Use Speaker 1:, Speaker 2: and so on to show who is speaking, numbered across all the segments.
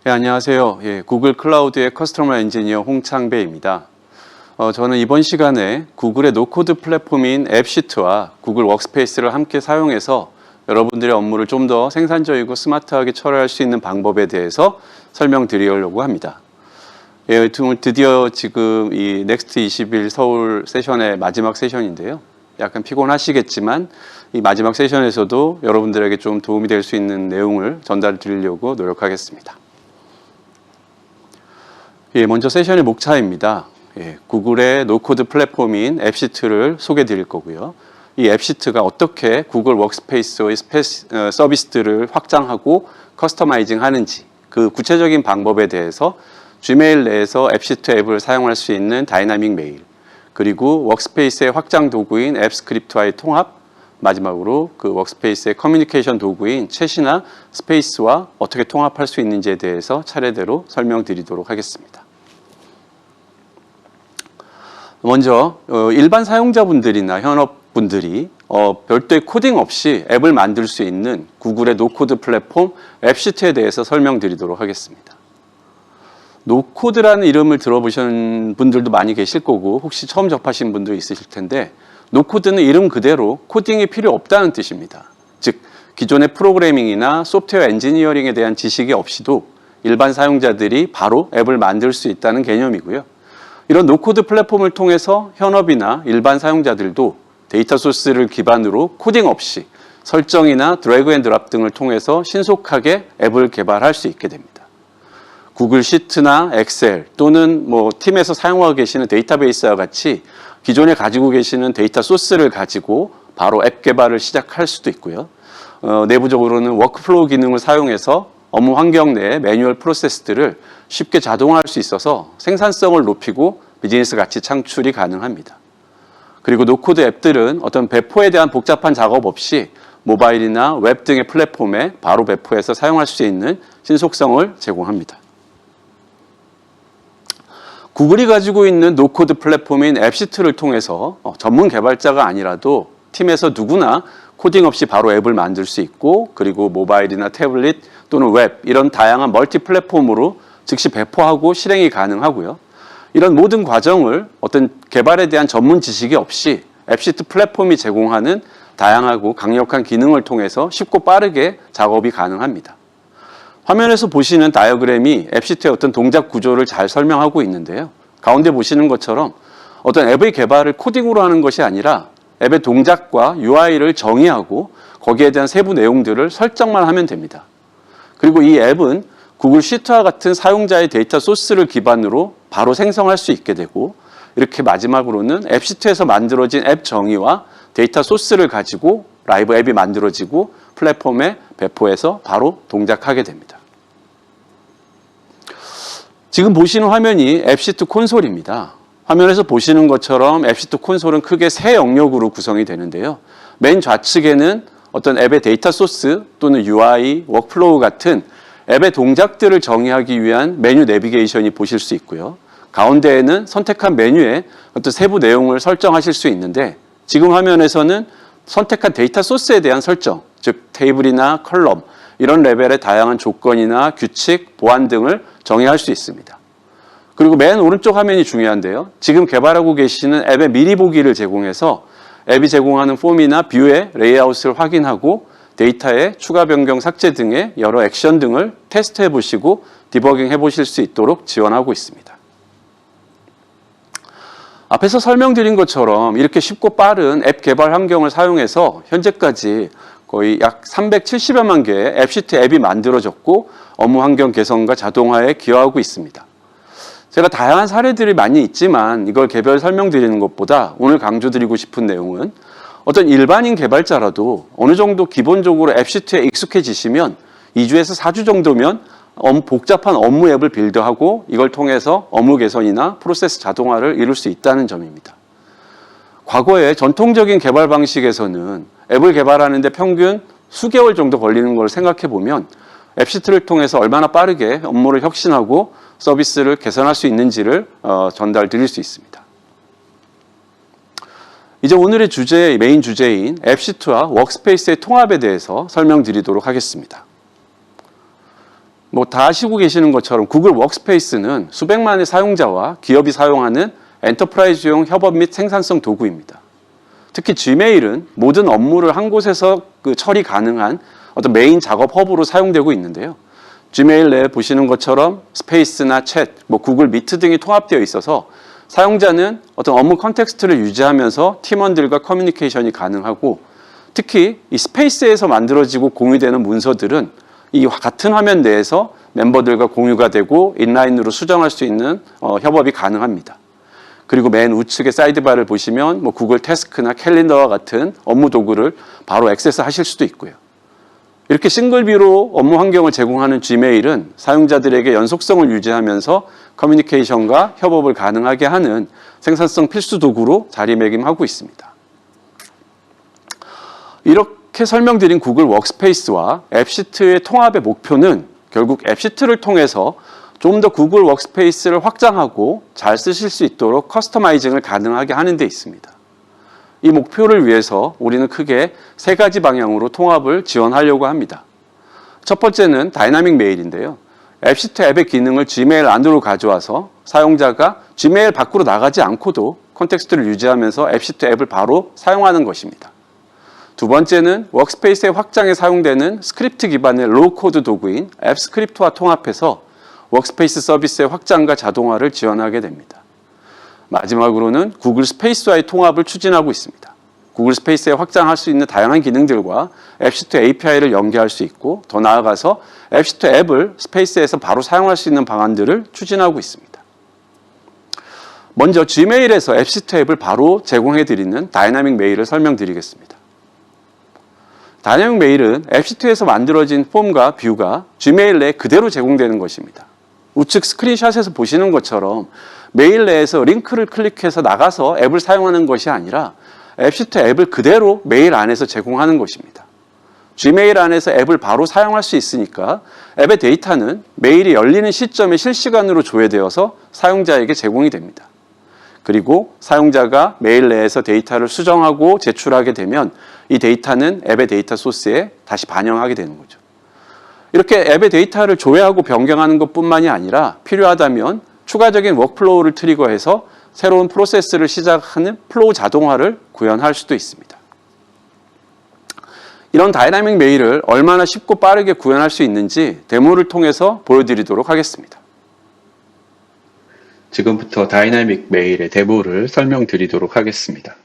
Speaker 1: 안녕하세요. 구글 클라우드의 커스터머 엔지니어 홍창배입니다. 저는 이번 시간에 구글의 노코드 플랫폼인 앱시트와 구글 워크스페이스를 함께 사용해서 여러분들의 업무를 좀 더 생산적이고 스마트하게 처리할 수 있는 방법에 대해서 설명드리려고 합니다. 드디어 지금 이 넥스트 20일 서울 세션의 마지막 세션인데요. 약간 피곤하시겠지만 이 마지막 세션에서도 여러분들에게 좀 도움이 될 수 있는 내용을 전달 드리려고 노력하겠습니다. 먼저 세션의 목차입니다. 구글의 노코드 플랫폼인 앱시트를 소개해 드릴 거고요. 이 앱시트가 어떻게 구글 워크스페이스의 서비스들을 확장하고 커스터마이징 하는지, 그 구체적인 방법에 대해서 지메일 내에서 앱시트 앱을 사용할 수 있는 다이나믹 메일, 그리고 워크스페이스의 확장 도구인 앱 스크립트와의 통합, 마지막으로 그 워크스페이스의 커뮤니케이션 도구인 챗이나 스페이스와 어떻게 통합할 수 있는지에 대해서 차례대로 설명드리도록 하겠습니다. 먼저 일반 사용자분들이나 현업분들이 별도의 코딩 없이 앱을 만들 수 있는 구글의 노코드 플랫폼 앱시트에 대해서 설명드리도록 하겠습니다. 노코드라는 이름을 들어보신 분들도 많이 계실 거고 혹시 처음 접하신 분도 있으실 텐데, 노코드는 이름 그대로 코딩이 필요 없다는 뜻입니다. 즉 기존의 프로그래밍이나 소프트웨어 엔지니어링에 대한 지식이 없이도 일반 사용자들이 바로 앱을 만들 수 있다는 개념이고요. 이런 노코드 플랫폼을 통해서 현업이나 일반 사용자들도 데이터 소스를 기반으로 코딩 없이 설정이나 드래그 앤 드랍 등을 통해서 신속하게 앱을 개발할 수 있게 됩니다. 구글 시트나 엑셀 또는 팀에서 사용하고 계시는 데이터베이스와 같이 기존에 가지고 계시는 데이터 소스를 가지고 바로 앱 개발을 시작할 수도 있고요. 내부적으로는 워크플로우 기능을 사용해서 업무 환경 내의 매뉴얼 프로세스들을 쉽게 자동화할 수 있어서 생산성을 높이고 비즈니스 가치 창출이 가능합니다. 그리고 노코드 앱들은 어떤 배포에 대한 복잡한 작업 없이 모바일이나 웹 등의 플랫폼에 바로 배포해서 사용할 수 있는 신속성을 제공합니다. 구글이 가지고 있는 노코드 플랫폼인 앱시트를 통해서 전문 개발자가 아니라도 팀에서 누구나 코딩 없이 바로 앱을 만들 수 있고, 그리고 모바일이나 태블릿 또는 웹 이런 다양한 멀티 플랫폼으로 즉시 배포하고 실행이 가능하고요. 이런 모든 과정을 어떤 개발에 대한 전문 지식이 없이 앱시트 플랫폼이 제공하는 다양하고 강력한 기능을 통해서 쉽고 빠르게 작업이 가능합니다. 화면에서 보시는 다이어그램이 앱시트의 어떤 동작 구조를 잘 설명하고 있는데요. 가운데 보시는 것처럼 어떤 앱의 개발을 코딩으로 하는 것이 아니라 앱의 동작과 UI를 정의하고 거기에 대한 세부 내용들을 설정만 하면 됩니다. 그리고 이 앱은 구글 시트와 같은 사용자의 데이터 소스를 기반으로 바로 생성할 수 있게 되고, 이렇게 마지막으로는 앱시트에서 만들어진 앱 정의와 데이터 소스를 가지고 라이브 앱이 만들어지고 플랫폼에 배포해서 바로 동작하게 됩니다. 지금 보시는 화면이 앱시트 콘솔입니다. 화면에서 보시는 것처럼 앱시트 콘솔은 크게 세 영역으로 구성이 되는데요. 맨 좌측에는 어떤 앱의 데이터 소스 또는 UI, 워크플로우 같은 앱의 동작들을 정의하기 위한 메뉴 내비게이션이 보실 수 있고요. 가운데에는 선택한 메뉴에 어떤 세부 내용을 설정하실 수 있는데, 지금 화면에서는 선택한 데이터 소스에 대한 설정, 즉 테이블이나 컬럼 이런 레벨의 다양한 조건이나 규칙, 보안 등을 정의할 수 있습니다. 그리고 맨 오른쪽 화면이 중요한데요. 지금 개발하고 계시는 앱의 미리 보기를 제공해서 앱이 제공하는 폼이나 뷰의 레이아웃을 확인하고 데이터의 추가 변경, 삭제 등의 여러 액션 등을 테스트해 보시고 디버깅 해 보실 수 있도록 지원하고 있습니다. 앞에서 설명드린 것처럼 이렇게 쉽고 빠른 앱 개발 환경을 사용해서 현재까지 거의 약 370여만 개의 앱시트 앱이 만들어졌고 업무 환경 개선과 자동화에 기여하고 있습니다. 제가 다양한 사례들이 많이 있지만 이걸 개별 설명드리는 것보다 오늘 강조드리고 싶은 내용은 어떤 일반인 개발자라도 어느 정도 기본적으로 앱시트에 익숙해지시면 2주에서 4주 정도면 복잡한 업무 앱을 빌드하고 이걸 통해서 업무 개선이나 프로세스 자동화를 이룰 수 있다는 점입니다. 과거에 전통적인 개발 방식에서는 앱을 개발하는데 평균 수개월 정도 걸리는 걸 생각해 보면 앱시트를 통해서 얼마나 빠르게 업무를 혁신하고 서비스를 개선할 수 있는지를 전달 드릴 수 있습니다. 이제 오늘의 메인 주제인 앱시트와 워크스페이스의 통합에 대해서 설명드리도록 하겠습니다. 뭐 다 아시고 계시는 것처럼 구글 워크스페이스는 수백만의 사용자와 기업이 사용하는 엔터프라이즈용 협업 및 생산성 도구입니다. 특히 지메일은 모든 업무를 한 곳에서 처리 가능한 어떤 메인 작업 허브로 사용되고 있는데요. 지메일 내에 보시는 것처럼 스페이스나 챗, 구글 미트 등이 통합되어 있어서 사용자는 어떤 업무 컨텍스트를 유지하면서 팀원들과 커뮤니케이션이 가능하고, 특히 이 스페이스에서 만들어지고 공유되는 문서들은 이 같은 화면 내에서 멤버들과 공유가 되고 인라인으로 수정할 수 있는 협업이 가능합니다. 그리고 맨 우측의 사이드바를 보시면 구글 태스크나 캘린더와 같은 업무 도구를 바로 액세스하실 수도 있고요. 이렇게 싱글뷰로 업무 환경을 제공하는 지메일은 사용자들에게 연속성을 유지하면서 커뮤니케이션과 협업을 가능하게 하는 생산성 필수 도구로 자리매김하고 있습니다. 이렇게 설명드린 구글 워크스페이스와 앱시트의 통합의 목표는 결국 앱시트를 통해서 좀 더 구글 워크스페이스를 확장하고 잘 쓰실 수 있도록 커스터마이징을 가능하게 하는 데 있습니다. 이 목표를 위해서 우리는 크게 세 가지 방향으로 통합을 지원하려고 합니다. 첫 번째는 다이나믹 메일인데요. 앱시트 앱의 기능을 지메일 안으로 가져와서 사용자가 지메일 밖으로 나가지 않고도 컨텍스트를 유지하면서 앱시트 앱을 바로 사용하는 것입니다. 두 번째는 워크스페이스의 확장에 사용되는 스크립트 기반의 로우 코드 도구인 앱스크립트와 통합해서 워크스페이스 서비스의 확장과 자동화를 지원하게 됩니다. 마지막으로는 구글 스페이스와의 통합을 추진하고 있습니다. 구글 스페이스에 확장할 수 있는 다양한 기능들과 앱시트 API를 연계할 수 있고, 더 나아가서 앱시트 앱을 스페이스에서 바로 사용할 수 있는 방안들을 추진하고 있습니다. 먼저 지메일에서 앱시트 앱을 바로 제공해드리는 다이나믹 메일을 설명드리겠습니다. 다이나믹 메일은 앱시트에서 만들어진 폼과 뷰가 지메일 내에 그대로 제공되는 것입니다. 우측 스크린샷에서 보시는 것처럼 메일 내에서 링크를 클릭해서 나가서 앱을 사용하는 것이 아니라 앱시트 앱을 그대로 메일 안에서 제공하는 것입니다. 지메일 안에서 앱을 바로 사용할 수 있으니까 앱의 데이터는 메일이 열리는 시점에 실시간으로 조회되어서 사용자에게 제공이 됩니다. 그리고 사용자가 메일 내에서 데이터를 수정하고 제출하게 되면 이 데이터는 앱의 데이터 소스에 다시 반영하게 되는 거죠. 이렇게 앱의 데이터를 조회하고 변경하는 것뿐만이 아니라 필요하다면 추가적인 워크플로우를 트리거해서 새로운 프로세스를 시작하는 플로우 자동화를 구현할 수도 있습니다. 이런 다이나믹 메일을 얼마나 쉽고 빠르게 구현할 수 있는지 데모를 통해서 보여드리도록 하겠습니다.
Speaker 2: 지금부터 다이나믹 메일의 데모를 설명드리도록 하겠습니다.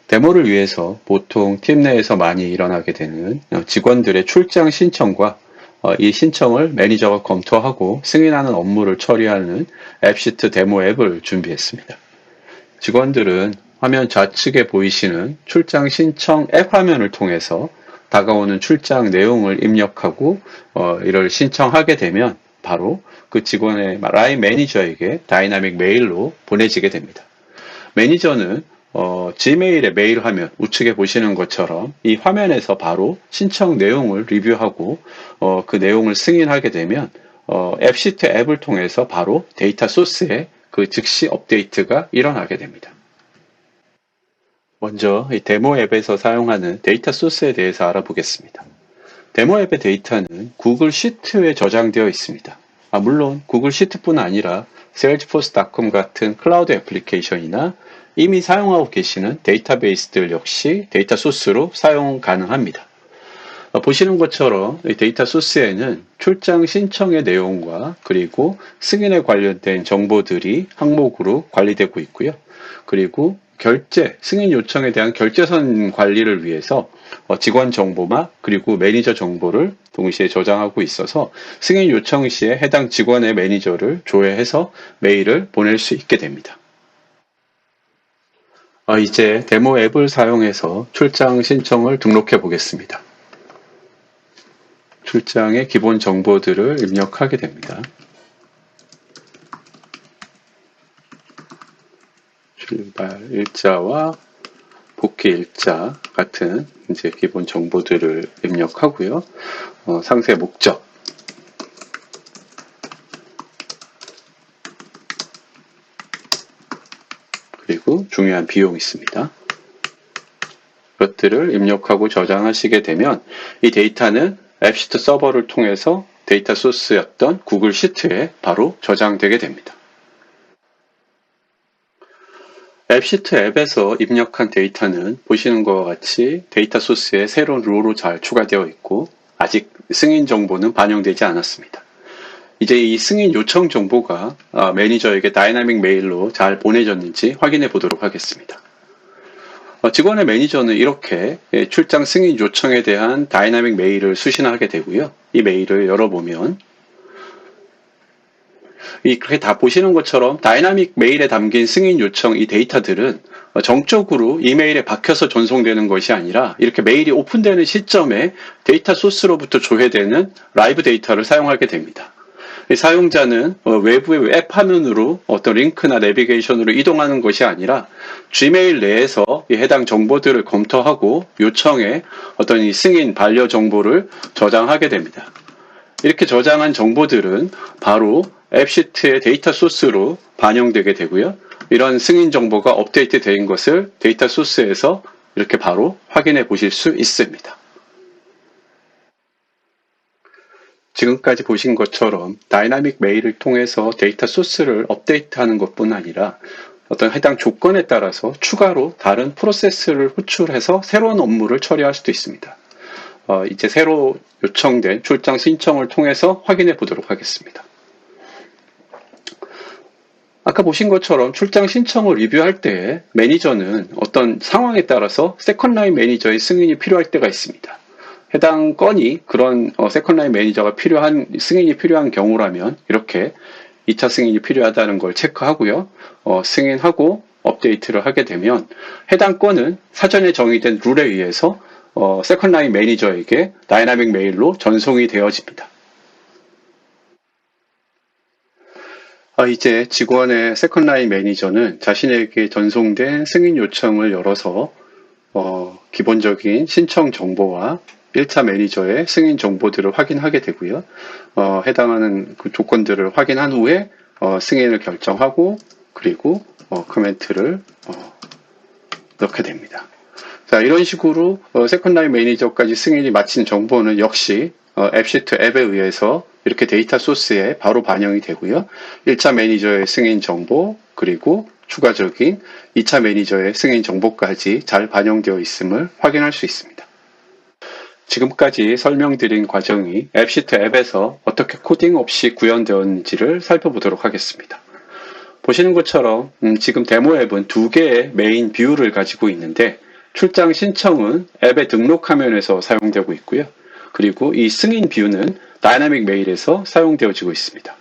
Speaker 2: 데모를 위해서 보통 팀 내에서 많이 일어나게 되는 직원들의 출장 신청과 이 신청을 매니저가 검토하고 승인하는 업무를 처리하는 앱시트 데모 앱을 준비했습니다. 직원들은 화면 좌측에 보이시는 출장 신청 앱 화면을 통해서 다가오는 출장 내용을 입력하고 이를 신청하게 되면 바로 그 직원의 라인 매니저에게 다이나믹 메일로 보내지게 됩니다. 매니저는 지메일의 메일 화면 우측에 보시는 것처럼 이 화면에서 바로 신청 내용을 리뷰하고 그 내용을 승인하게 되면 앱시트 앱을 통해서 바로 데이터 소스에 그 즉시 업데이트가 일어나게 됩니다. 먼저 이 데모 앱에서 사용하는 데이터 소스에 대해서 알아보겠습니다. 데모 앱의 데이터는 구글 시트에 저장되어 있습니다. 물론 구글 시트뿐 아니라 salesforce.com 같은 클라우드 애플리케이션이나 이미 사용하고 계시는 데이터베이스들 역시 데이터 소스로 사용 가능합니다. 보시는 것처럼 이 데이터 소스에는 출장 신청의 내용과 그리고 승인에 관련된 정보들이 항목으로 관리되고 있고요. 그리고 결제, 승인 요청에 대한 결제선 관리를 위해서 직원 정보만 그리고 매니저 정보를 동시에 저장하고 있어서 승인 요청 시에 해당 직원의 매니저를 조회해서 메일을 보낼 수 있게 됩니다. 이제 데모 앱을 사용해서 출장 신청을 등록해 보겠습니다. 출장의 기본 정보들을 입력하게 됩니다. 출발 일자와 복귀 일자 같은 이제 기본 정보들을 입력하고요. 상세 목적, 그리고 중요한 비용이 있습니다. 그것들을 입력하고 저장하시게 되면 이 데이터는 앱시트 서버를 통해서 데이터 소스였던 구글 시트에 바로 저장되게 됩니다. 앱시트 앱에서 입력한 데이터는 보시는 것과 같이 데이터 소스에 새로운 로로 잘 추가되어 있고 아직 승인 정보는 반영되지 않았습니다. 이제 이 승인 요청 정보가 매니저에게 다이나믹 메일로 잘 보내졌는지 확인해 보도록 하겠습니다. 직원의 매니저는 이렇게 출장 승인 요청에 대한 다이나믹 메일을 수신하게 되고요. 이 메일을 열어보면 이렇게 다 보시는 것처럼 다이나믹 메일에 담긴 승인 요청 이 데이터들은 정적으로 이메일에 박혀서 전송되는 것이 아니라 이렇게 메일이 오픈되는 시점에 데이터 소스로부터 조회되는 라이브 데이터를 사용하게 됩니다. 사용자는 외부의 앱 화면으로 어떤 링크나 내비게이션으로 이동하는 것이 아니라 Gmail 내에서 해당 정보들을 검토하고 요청에 어떤 이 승인 반려 정보를 저장하게 됩니다. 이렇게 저장한 정보들은 바로 앱시트의 데이터 소스로 반영되게 되고요. 이런 승인 정보가 업데이트 된 것을 데이터 소스에서 이렇게 바로 확인해 보실 수 있습니다. 지금까지 보신 것처럼 다이나믹 메일을 통해서 데이터 소스를 업데이트하는 것뿐 아니라 어떤 해당 조건에 따라서 추가로 다른 프로세스를 호출해서 새로운 업무를 처리할 수도 있습니다. 이제 새로 요청된 출장 신청을 통해서 확인해 보도록 하겠습니다. 아까 보신 것처럼 출장 신청을 리뷰할 때 매니저는 어떤 상황에 따라서 세컨라인 매니저의 승인이 필요할 때가 있습니다. 해당 건이 그런 세컨라인 매니저가 승인이 필요한 경우라면 이렇게 2차 승인이 필요하다는 걸 체크하고요. 승인하고 업데이트를 하게 되면 해당 건은 사전에 정의된 룰에 의해서 세컨라인 매니저에게 다이나믹 메일로 전송이 되어집니다. 이제 직원의 세컨라인 매니저는 자신에게 전송된 승인 요청을 열어서 기본적인 신청 정보와 1차 매니저의 승인 정보들을 확인하게 되고요. 해당하는 그 조건들을 확인한 후에 승인을 결정하고 그리고 코멘트를 넣게 됩니다. 자, 이런 식으로 세컨라인 매니저까지 승인이 마친 정보는 역시 앱시트 앱에 의해서 이렇게 데이터 소스에 바로 반영이 되고요. 1차 매니저의 승인 정보 그리고 추가적인 2차 매니저의 승인 정보까지 잘 반영되어 있음을 확인할 수 있습니다. 지금까지 설명드린 과정이 앱시트 앱에서 어떻게 코딩 없이 구현되었는지를 살펴보도록 하겠습니다. 보시는 것처럼 지금 데모 앱은 두 개의 메인 뷰를 가지고 있는데 출장 신청은 앱의 등록 화면에서 사용되고 있고요. 그리고 이 승인 뷰는 다이나믹 메일에서 사용되어지고 있습니다.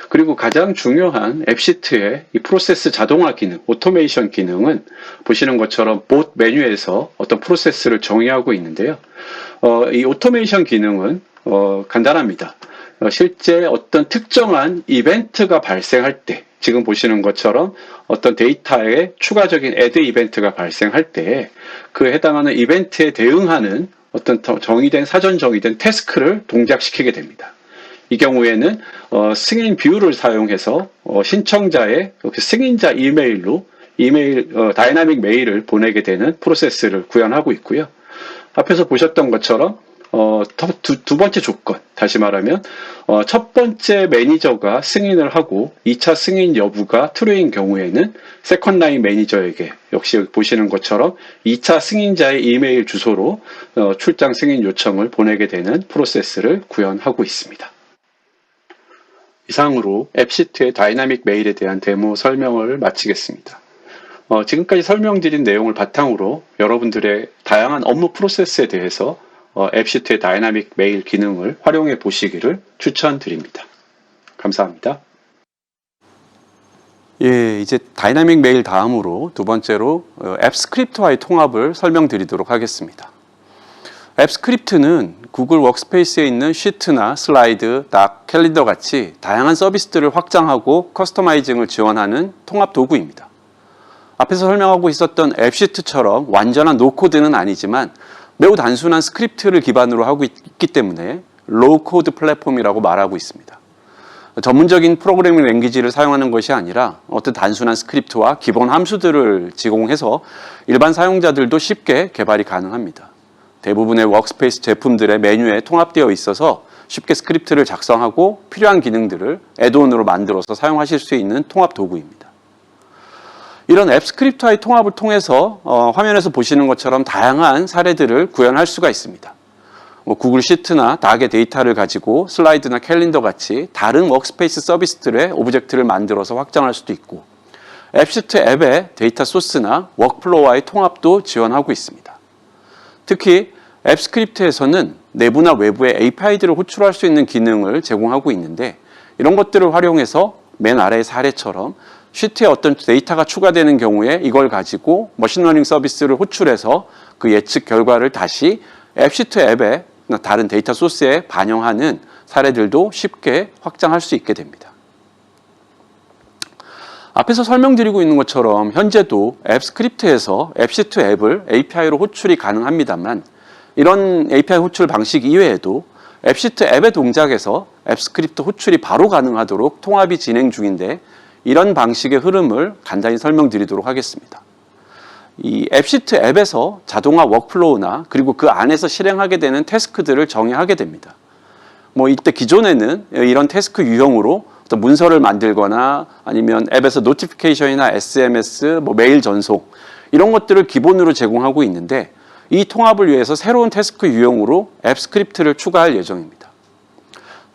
Speaker 2: 그리고 가장 중요한 앱시트의 이 프로세스 자동화 기능, 오토메이션 기능은 보시는 것처럼 봇 메뉴에서 어떤 프로세스를 정의하고 있는데요. 이 오토메이션 기능은 간단합니다. 실제 어떤 특정한 이벤트가 발생할 때, 지금 보시는 것처럼 어떤 데이터에 추가적인 애드 이벤트가 발생할 때 그 해당하는 이벤트에 대응하는 어떤 사전 정의된 태스크를 동작시키게 됩니다. 이 경우에는 승인 뷰를 사용해서 신청자의 승인자 이메일로 다이나믹 메일을 보내게 되는 프로세스를 구현하고 있고요. 앞에서 보셨던 것처럼 두 번째 조건, 다시 말하면 첫 번째 매니저가 승인을 하고 2차 승인 여부가 true인 경우에는 세컨라인 매니저에게 역시 보시는 것처럼 2차 승인자의 이메일 주소로 출장 승인 요청을 보내게 되는 프로세스를 구현하고 있습니다. 이상으로 앱시트의 다이나믹 메일에 대한 데모 설명을 마치겠습니다. 지금까지 설명드린 내용을 바탕으로 여러분들의 다양한 업무 프로세스에 대해서 앱시트의 다이나믹 메일 기능을 활용해 보시기를 추천드립니다. 감사합니다.
Speaker 1: 예, 이제 다이나믹 메일 다음으로 두 번째로 앱 스크립트와의 통합을 설명드리도록 하겠습니다. 앱 스크립트는 구글 워크스페이스에 있는 시트나 슬라이드, 닥, 캘린더 같이 다양한 서비스들을 확장하고 커스터마이징을 지원하는 통합 도구입니다. 앞에서 설명하고 있었던 앱시트처럼 완전한 노코드는 아니지만 매우 단순한 스크립트를 기반으로 하고 있기 때문에 로우 코드 플랫폼이라고 말하고 있습니다. 전문적인 프로그래밍 랭귀지를 사용하는 것이 아니라 어떤 단순한 스크립트와 기본 함수들을 제공해서 일반 사용자들도 쉽게 개발이 가능합니다. 대부분의 워크스페이스 제품들의 메뉴에 통합되어 있어서 쉽게 스크립트를 작성하고 필요한 기능들을 애드온으로 만들어서 사용하실 수 있는 통합 도구입니다. 이런 앱 스크립트와의 통합을 통해서 화면에서 보시는 것처럼 다양한 사례들을 구현할 수가 있습니다. 구글 시트나 닥의 데이터를 가지고 슬라이드나 캘린더 같이 다른 워크스페이스 서비스들의 오브젝트를 만들어서 확장할 수도 있고, 앱시트 앱의 데이터 소스나 워크플로우와의 통합도 지원하고 있습니다. 특히 앱 스크립트에서는 내부나 외부의 API들을 호출할 수 있는 기능을 제공하고 있는데, 이런 것들을 활용해서 맨 아래의 사례처럼 시트에 어떤 데이터가 추가되는 경우에 이걸 가지고 머신러닝 서비스를 호출해서 그 예측 결과를 다시 앱시트 앱에 다른 데이터 소스에 반영하는 사례들도 쉽게 확장할 수 있게 됩니다. 앞에서 설명드리고 있는 것처럼 현재도 앱 스크립트에서 앱시트 앱을 API로 호출이 가능합니다만, 이런 API 호출 방식 이외에도 앱시트 앱의 동작에서 앱 스크립트 호출이 바로 가능하도록 통합이 진행 중인데, 이런 방식의 흐름을 간단히 설명드리도록 하겠습니다. 이 앱시트 앱에서 자동화 워크플로우나 그리고 그 안에서 실행하게 되는 태스크들을 정의하게 됩니다. 이때 기존에는 이런 태스크 유형으로 어떤 문서를 만들거나 아니면 앱에서 노티피케이션이나 SMS, 메일 전송 이런 것들을 기본으로 제공하고 있는데, 이 통합을 위해서 새로운 태스크 유형으로 앱 스크립트를 추가할 예정입니다.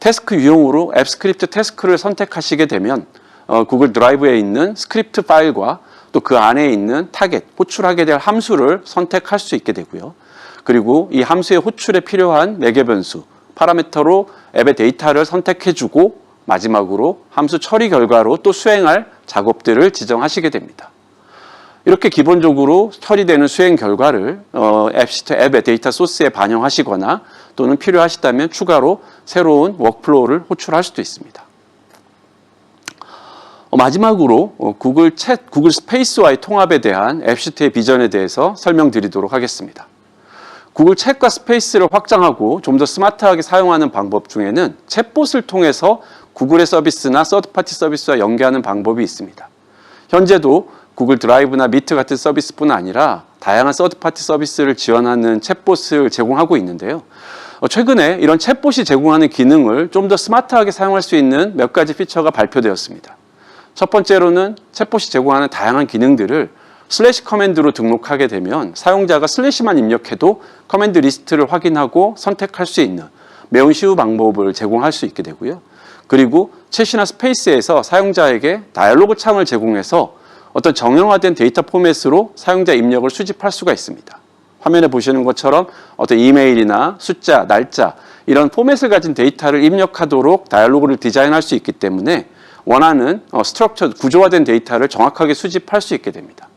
Speaker 1: 태스크 유형으로 앱 스크립트 태스크를 선택하시게 되면 구글 드라이브에 있는 스크립트 파일과 또 그 안에 있는 타겟, 호출하게 될 함수를 선택할 수 있게 되고요. 그리고 이 함수의 호출에 필요한 매개 변수, 파라미터로 앱의 데이터를 선택해주고 마지막으로 함수 처리 결과로 또 수행할 작업들을 지정하시게 됩니다. 이렇게 기본적으로 처리되는 수행 결과를 앱시트 앱의 데이터 소스에 반영하시거나 또는 필요하시다면 추가로 새로운 워크플로우를 호출할 수도 있습니다. 마지막으로 구글 스페이스와의 통합에 대한 앱시트의 비전에 대해서 설명드리도록 하겠습니다. 구글 챗과 스페이스를 확장하고 좀 더 스마트하게 사용하는 방법 중에는 챗봇을 통해서 구글의 서비스나 서드파티 서비스와 연계하는 방법이 있습니다. 현재도 구글 드라이브나 미트 같은 서비스뿐 아니라 다양한 서드파티 서비스를 지원하는 챗봇을 제공하고 있는데요. 최근에 이런 챗봇이 제공하는 기능을 좀 더 스마트하게 사용할 수 있는 몇 가지 피처가 발표되었습니다. 첫 번째로는 챗봇이 제공하는 다양한 기능들을 슬래시 커맨드로 등록하게 되면 사용자가 슬래시만 입력해도 커맨드 리스트를 확인하고 선택할 수 있는 매우 쉬운 방법을 제공할 수 있게 되고요. 그리고 챗이나 스페이스에서 사용자에게 다이얼로그 창을 제공해서 어떤 정형화된 데이터 포맷으로 사용자 입력을 수집할 수가 있습니다. 화면에 보시는 것처럼 어떤 이메일이나 숫자, 날짜 이런 포맷을 가진 데이터를 입력하도록 다이얼로그를 디자인할 수 있기 때문에 원하는 스트럭처, 구조화된 데이터를 정확하게 수집할 수 있게 됩니다.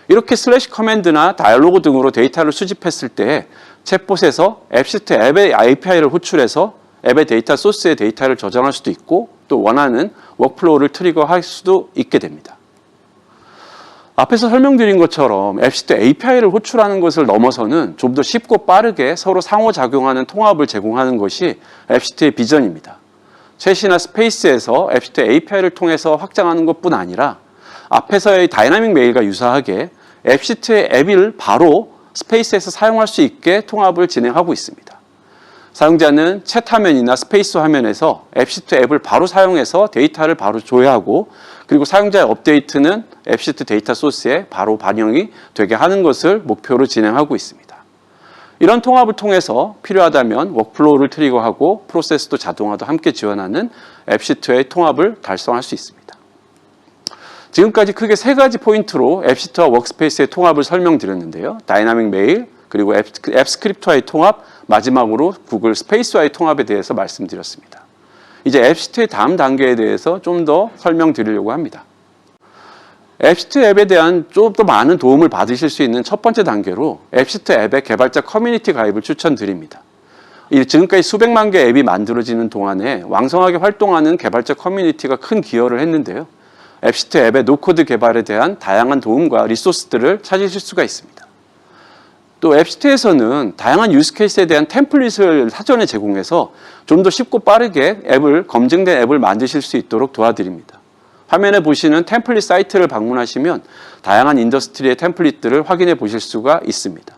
Speaker 1: 이렇게 슬래시 커맨드나 다이얼로그 등으로 데이터를 수집했을 때 챗봇에서 앱시트 앱의 API를 호출해서 앱의 데이터 소스의 데이터를 저장할 수도 있고 또 원하는 워크플로우를 트리거할 수도 있게 됩니다. 앞에서 설명드린 것처럼 앱시트 API를 호출하는 것을 넘어서는 좀 더 쉽고 빠르게 서로 상호작용하는 통합을 제공하는 것이 앱시트의 비전입니다. 챗이나 스페이스에서 앱시트 API를 통해서 확장하는 것뿐 아니라 앞에서의 다이나믹 메일과 유사하게 앱시트의 앱을 바로 스페이스에서 사용할 수 있게 통합을 진행하고 있습니다. 사용자는 챗 화면이나 스페이스 화면에서 앱시트 앱을 바로 사용해서 데이터를 바로 조회하고 그리고 사용자의 업데이트는 앱시트 데이터 소스에 바로 반영이 되게 하는 것을 목표로 진행하고 있습니다. 이런 통합을 통해서 필요하다면 워크플로우를 트리거하고 프로세스도 자동화도 함께 지원하는 앱시트의 통합을 달성할 수 있습니다. 지금까지 크게 세 가지 포인트로 앱시트와 워크스페이스의 통합을 설명드렸는데요. 다이나믹 메일, 그리고 앱 스크립트와의 통합, 마지막으로 구글 스페이스와의 통합에 대해서 말씀드렸습니다. 이제 앱시트의 다음 단계에 대해서 좀 더 설명드리려고 합니다. 앱시트 앱에 대한 좀 더 많은 도움을 받으실 수 있는 첫 번째 단계로 앱시트 앱의 개발자 커뮤니티 가입을 추천드립니다. 지금까지 수백만 개 앱이 만들어지는 동안에 왕성하게 활동하는 개발자 커뮤니티가 큰 기여를 했는데요. 앱시트 앱의 노코드 개발에 대한 다양한 도움과 리소스들을 찾으실 수가 있습니다. 또 앱시트에서는 다양한 유스케이스에 대한 템플릿을 사전에 제공해서 좀 더 쉽고 빠르게 검증된 앱을 만드실 수 있도록 도와드립니다. 화면에 보시는 템플릿 사이트를 방문하시면 다양한 인더스트리의 템플릿들을 확인해 보실 수가 있습니다.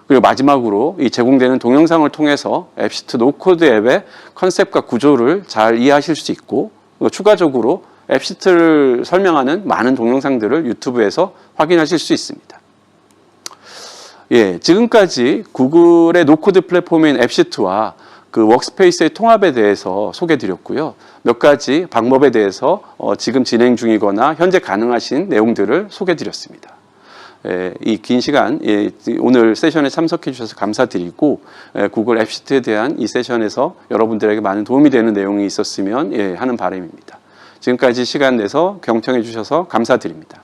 Speaker 1: 그리고 마지막으로 이 제공되는 동영상을 통해서 앱시트 노코드 앱의 컨셉과 구조를 잘 이해하실 수 있고, 그리고 추가적으로 앱시트를 설명하는 많은 동영상들을 유튜브에서 확인하실 수 있습니다. 예, 지금까지 구글의 노코드 플랫폼인 앱시트와 그 워크스페이스의 통합에 대해서 소개드렸고요. 몇 가지 방법에 대해서 지금 진행 중이거나 현재 가능하신 내용들을 소개드렸습니다. 이 긴 시간 오늘 세션에 참석해 주셔서 감사드리고, 구글 앱시트에 대한 이 세션에서 여러분들에게 많은 도움이 되는 내용이 있었으면 하는 바람입니다. 지금까지 시간 내서 경청해 주셔서 감사드립니다.